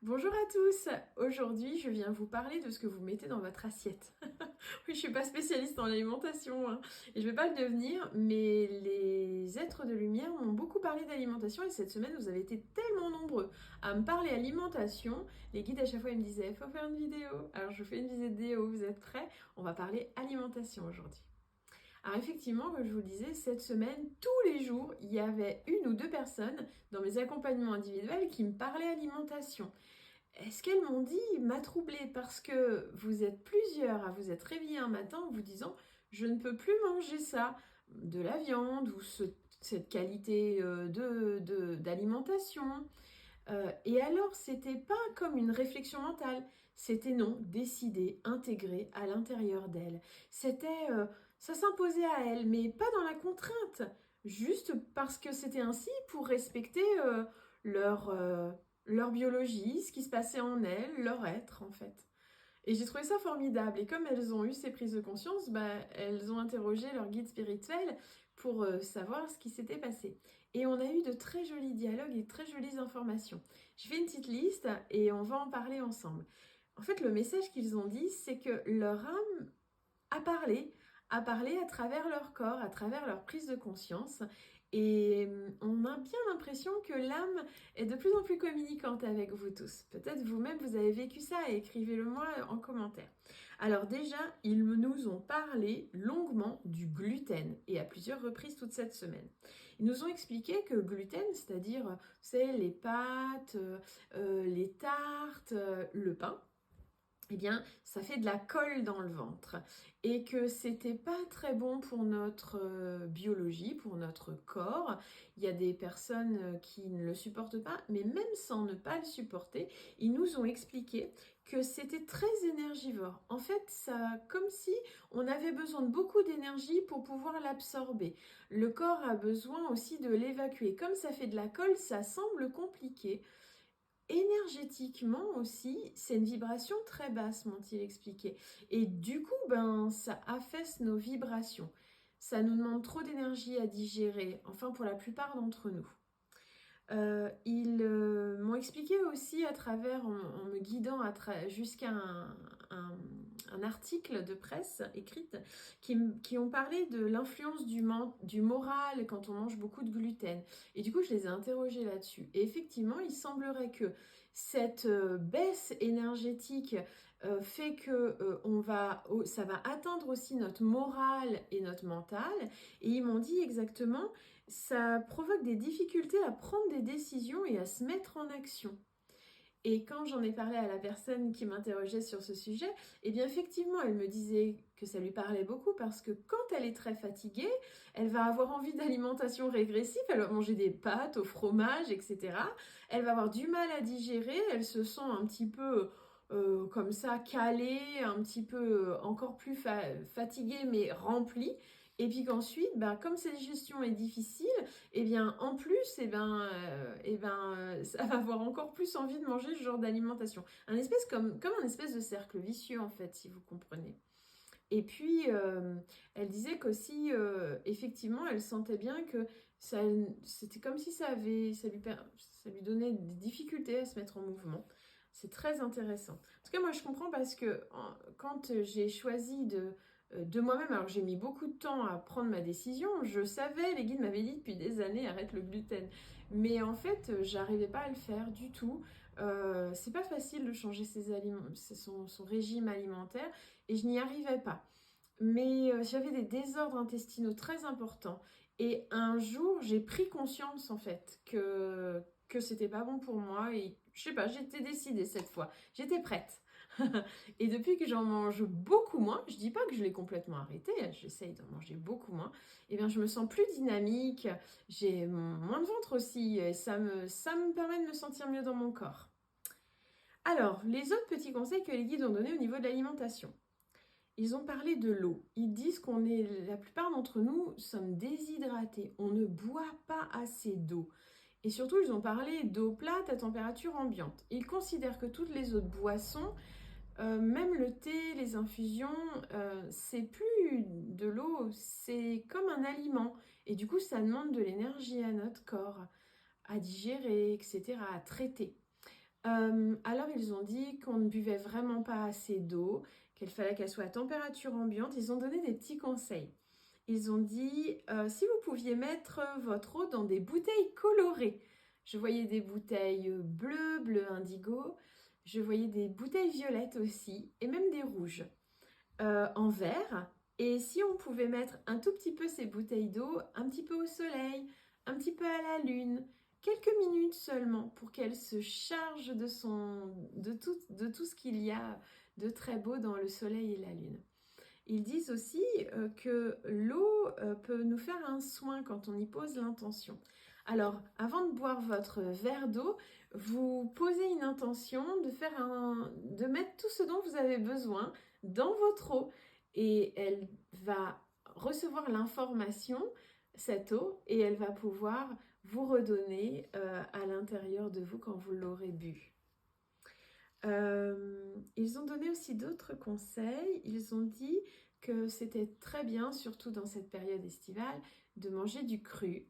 Bonjour à tous! Aujourd'hui, je viens vous parler de ce que vous mettez dans votre assiette. Oui, je suis pas spécialiste en alimentation, hein, et je vais pas le devenir, mais les êtres de lumière m'ont beaucoup parlé d'alimentation et cette semaine, vous avez été tellement nombreux à me parler alimentation. Les guides, à chaque fois, ils me disaient, faut faire une vidéo. Alors, je fais une vidéo, vous êtes prêts? On va parler alimentation aujourd'hui. Alors effectivement, comme je vous le disais, cette semaine, tous les jours, il y avait une ou deux personnes dans mes accompagnements individuels qui me parlaient alimentation. Et ce qu'elles m'ont dit m'a troublée parce que vous êtes plusieurs à vous être réveillés un matin en vous disant je ne peux plus manger ça, de la viande ou cette qualité d'alimentation. Et alors, c'était pas comme une réflexion mentale, c'était non, décidé, intégré à l'intérieur d'elle. Ça s'imposait à elle, mais pas dans la contrainte, juste parce que c'était ainsi pour respecter leur, euh, leur biologie, ce qui se passait en elles, leur être en fait. Et j'ai trouvé ça formidable. Et comme elles ont eu ces prises de conscience, elles ont interrogé leur guide spirituel pour savoir ce qui s'était passé. Et on a eu de très jolis dialogues et de très jolies informations. Je fais une petite liste et on va en parler ensemble. En fait, le message qu'ils ont dit, c'est que leur âme à parler à travers leur corps, à travers leur prise de conscience. Et on a bien l'impression que l'âme est de plus en plus communicante avec vous tous. Peut-être vous-même vous avez vécu ça et écrivez-le moi en commentaire. Alors déjà, ils nous ont parlé longuement du gluten et à plusieurs reprises toute cette semaine. Ils nous ont expliqué que gluten, c'est-à-dire c'est les pâtes, les tartes, le pain, eh bien, ça fait de la colle dans le ventre et que c'était pas très bon pour notre biologie, pour notre corps. Il y a des personnes qui ne le supportent pas, mais même sans ne pas le supporter, ils nous ont expliqué que c'était très énergivore. En fait, ça, comme si on avait besoin de beaucoup d'énergie pour pouvoir l'absorber. Le corps a besoin aussi de l'évacuer. Comme ça fait de la colle, ça semble compliqué. Énergétiquement aussi, c'est une vibration très basse, m'ont-ils expliqué. Et du coup, ça affaisse nos vibrations. Ça nous demande trop d'énergie à digérer, enfin pour la plupart d'entre nous. Ils m'ont expliqué aussi à travers, en me guidant jusqu'à un article de presse écrite, qui ont parlé de l'influence du moral quand on mange beaucoup de gluten. Et du coup, je les ai interrogés là-dessus. Et effectivement, il semblerait que cette baisse énergétique fait que ça va atteindre aussi notre morale et notre mental. Et ils m'ont dit exactement ça provoque des difficultés à prendre des décisions et à se mettre en action. Et quand j'en ai parlé à la personne qui m'interrogeait sur ce sujet, eh bien effectivement, elle me disait que ça lui parlait beaucoup parce que quand elle est très fatiguée, elle va avoir envie d'alimentation régressive, elle va manger des pâtes au fromage, etc. Elle va avoir du mal à digérer, elle se sent un petit peu comme ça, calée, un petit peu encore plus fatiguée mais remplie. Et puis qu'ensuite, comme cette digestion est difficile, et bien en plus, ça va avoir encore plus envie de manger ce genre d'alimentation. Comme un espèce de cercle vicieux en fait, si vous comprenez. Et puis, elle disait qu'aussi, effectivement, elle sentait bien que c'était comme si ça lui donnait des difficultés à se mettre en mouvement. C'est très intéressant. En tout cas, moi, je comprends parce que quand j'ai choisi de moi-même, alors j'ai mis beaucoup de temps à prendre ma décision, je savais, les guides m'avaient dit depuis des années, arrête le gluten. Mais en fait, j'arrivais pas à le faire du tout. C'est pas facile de changer son régime alimentaire et je n'y arrivais pas. Mais j'avais des désordres intestinaux très importants. Et un jour, j'ai pris conscience en fait que c'était pas bon pour moi et je sais pas, j'étais décidée cette fois. J'étais prête. Et depuis que j'en mange beaucoup moins, je dis pas que je l'ai complètement arrêté, j'essaye d'en manger beaucoup moins, et bien je me sens plus dynamique, j'ai moins de ventre aussi, et ça me permet de me sentir mieux dans mon corps. Alors, les autres petits conseils que les guides ont donnés au niveau de l'alimentation. Ils ont parlé de l'eau. Ils disent la plupart d'entre nous sommes déshydratés. On ne boit pas assez d'eau. Et surtout, ils ont parlé d'eau plate à température ambiante. Ils considèrent que toutes les autres boissons, même le thé, les infusions, c'est plus de l'eau, c'est comme un aliment. Et du coup, ça demande de l'énergie à notre corps, à digérer, etc., à traiter. Alors ils ont dit qu'on ne buvait vraiment pas assez d'eau, qu'il fallait qu'elle soit à température ambiante. Ils ont donné des petits conseils. Ils ont dit si vous pouviez mettre votre eau dans des bouteilles colorées. Je voyais des bouteilles bleues, bleu indigo. Je voyais des bouteilles violettes aussi, et même des rouges, en verre. Et si on pouvait mettre un tout petit peu ces bouteilles d'eau, un petit peu au soleil, un petit peu à la lune, quelques minutes seulement, pour qu'elle se charge de tout ce qu'il y a de très beau dans le soleil et la lune. Ils disent aussi que l'eau peut nous faire un soin quand on y pose l'intention. Alors, avant de boire votre verre d'eau, vous posez une intention de mettre tout ce dont vous avez besoin dans votre eau. Et elle va recevoir l'information, cette eau, et elle va pouvoir vous redonner à l'intérieur de vous quand vous l'aurez bu. Ils ont donné aussi d'autres conseils. Ils ont dit que c'était très bien, surtout dans cette période estivale, de manger du cru,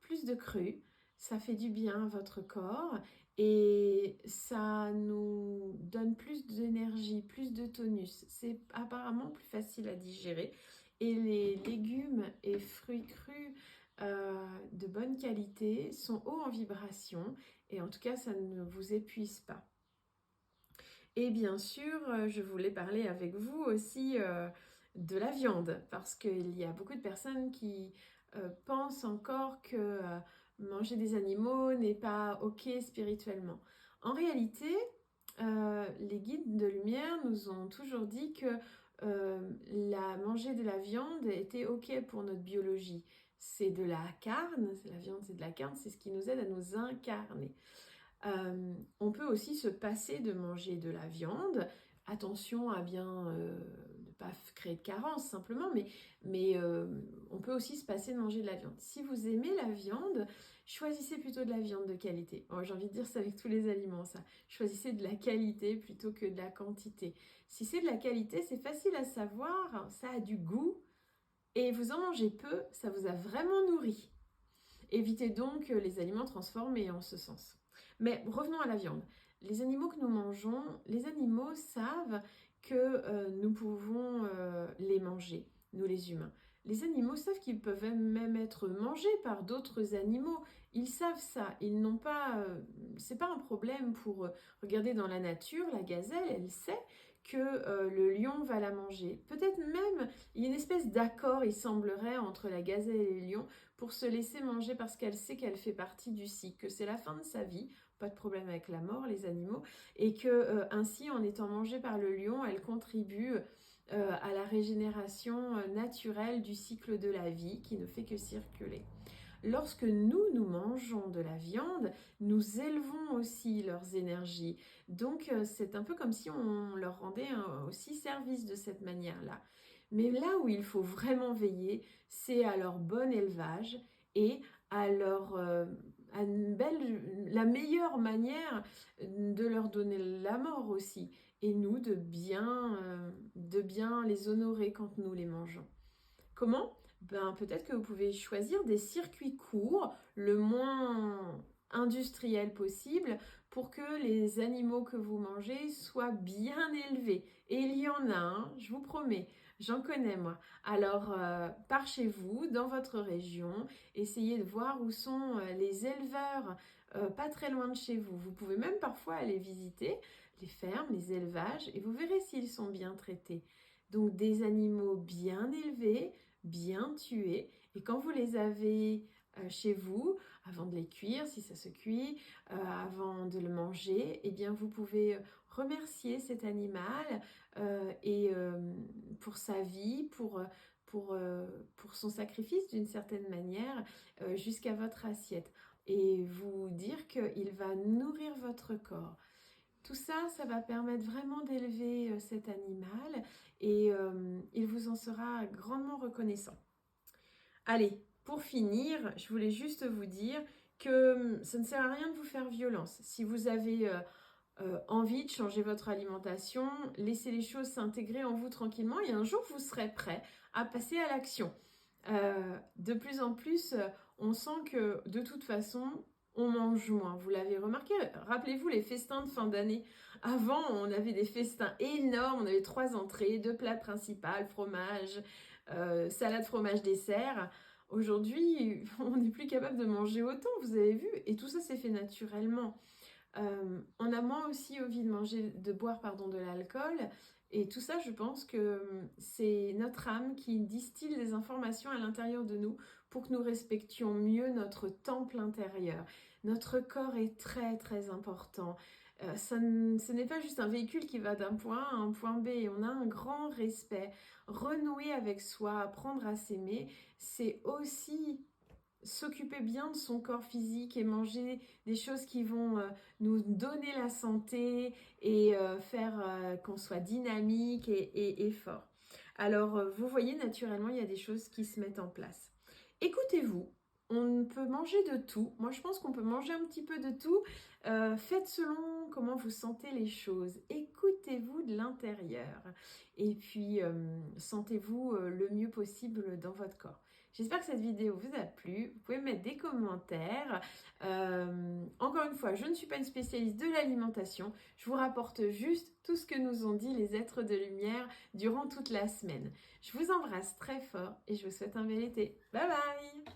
plus de cru. Ça fait du bien à votre corps et ça nous donne plus d'énergie, plus de tonus. C'est apparemment plus facile à digérer. Et les légumes et fruits crus de bonne qualité sont hauts en vibration et en tout cas, ça ne vous épuise pas. Et bien sûr, je voulais parler avec vous aussi de la viande, parce qu'il y a beaucoup de personnes qui pensent encore que manger des animaux n'est pas OK spirituellement. En réalité, les guides de lumière nous ont toujours dit que manger de la viande était OK pour notre biologie. C'est de la carne, c'est la viande, c'est de la carne, c'est ce qui nous aide à nous incarner. On peut aussi se passer de manger de la viande. Attention à bien ne pas créer de carence simplement, mais on peut aussi se passer de manger de la viande. Si vous aimez la viande, choisissez plutôt de la viande de qualité. Oh, j'ai envie de dire ça avec tous les aliments, ça. Choisissez de la qualité plutôt que de la quantité. Si c'est de la qualité, c'est facile à savoir, ça a du goût, et vous en mangez peu, ça vous a vraiment nourri. Évitez donc les aliments transformés en ce sens. Mais revenons à la viande. Les animaux que nous mangeons, les animaux savent que nous pouvons les manger, nous les humains. Les animaux savent qu'ils peuvent même être mangés par d'autres animaux. Ils savent ça. Ils n'ont pas, c'est pas un problème pour regarder dans la nature. La gazelle, elle sait que le lion va la manger. Peut-être même, il y a une espèce d'accord, il semblerait, entre la gazelle et le lion pour se laisser manger parce qu'elle sait qu'elle fait partie du cycle, que c'est la fin de sa vie, pas de problème avec la mort, les animaux, et que ainsi, en étant mangée par le lion, elle contribue à la régénération naturelle du cycle de la vie qui ne fait que circuler. Lorsque nous mangeons de la viande, nous élevons aussi leurs énergies. Donc, c'est un peu comme si on leur rendait aussi service de cette manière-là. Mais là où il faut vraiment veiller, c'est à leur bon élevage et à la meilleure manière de leur donner la mort aussi. Et nous, de bien les honorer quand nous les mangeons. Comment? Peut-être que vous pouvez choisir des circuits courts, le moins industriel possible, pour que les animaux que vous mangez soient bien élevés. Et il y en a, hein, je vous promets, j'en connais moi. Alors, par chez vous, dans votre région, essayez de voir où sont les éleveurs pas très loin de chez vous. Vous pouvez même parfois aller visiter les fermes, les élevages, et vous verrez s'ils sont bien traités. Donc des animaux bien élevés, bien tués. Et quand vous les avez chez vous, avant de les cuire, si ça se cuit, avant de le manger, eh bien vous pouvez remercier cet animal pour sa vie, pour son sacrifice d'une certaine manière, jusqu'à votre assiette. Et vous dire qu'il va nourrir votre corps. Tout ça, ça va permettre vraiment d'élever cet animal et il vous en sera grandement reconnaissant. Allez, pour finir, je voulais juste vous dire que ça ne sert à rien de vous faire violence. Si vous avez envie de changer votre alimentation, laissez les choses s'intégrer en vous tranquillement et un jour vous serez prêt à passer à l'action. De plus en plus, on sent que de toute façon, on mange moins. Vous l'avez remarqué, rappelez-vous les festins de fin d'année. Avant, on avait des festins énormes, on avait 3 entrées, 2 plats principaux, fromage, salade, fromage, dessert. Aujourd'hui, on n'est plus capable de manger autant, vous avez vu, et tout ça c'est fait naturellement. On a moins aussi envie de boire pardon, de l'alcool. Et tout ça, je pense que c'est notre âme qui distille des informations à l'intérieur de nous pour que nous respections mieux notre temple intérieur. Notre corps est très très important. Ce n'est pas juste un véhicule qui va d'un point A à un point B. On a un grand respect. Renouer avec soi, apprendre à s'aimer, c'est aussi s'occuper bien de son corps physique et manger des choses qui vont nous donner la santé et faire qu'on soit dynamique et fort. Alors, vous voyez, naturellement, il y a des choses qui se mettent en place. Écoutez-vous, on peut manger de tout. Moi, je pense qu'on peut manger un petit peu de tout. Faites selon comment vous sentez les choses. Écoutez-vous de l'intérieur. Et puis, sentez-vous le mieux possible dans votre corps. J'espère que cette vidéo vous a plu. Vous pouvez mettre des commentaires. Encore une fois, je ne suis pas une spécialiste de l'alimentation. Je vous rapporte juste tout ce que nous ont dit les êtres de lumière durant toute la semaine. Je vous embrasse très fort et je vous souhaite un bel été. Bye bye!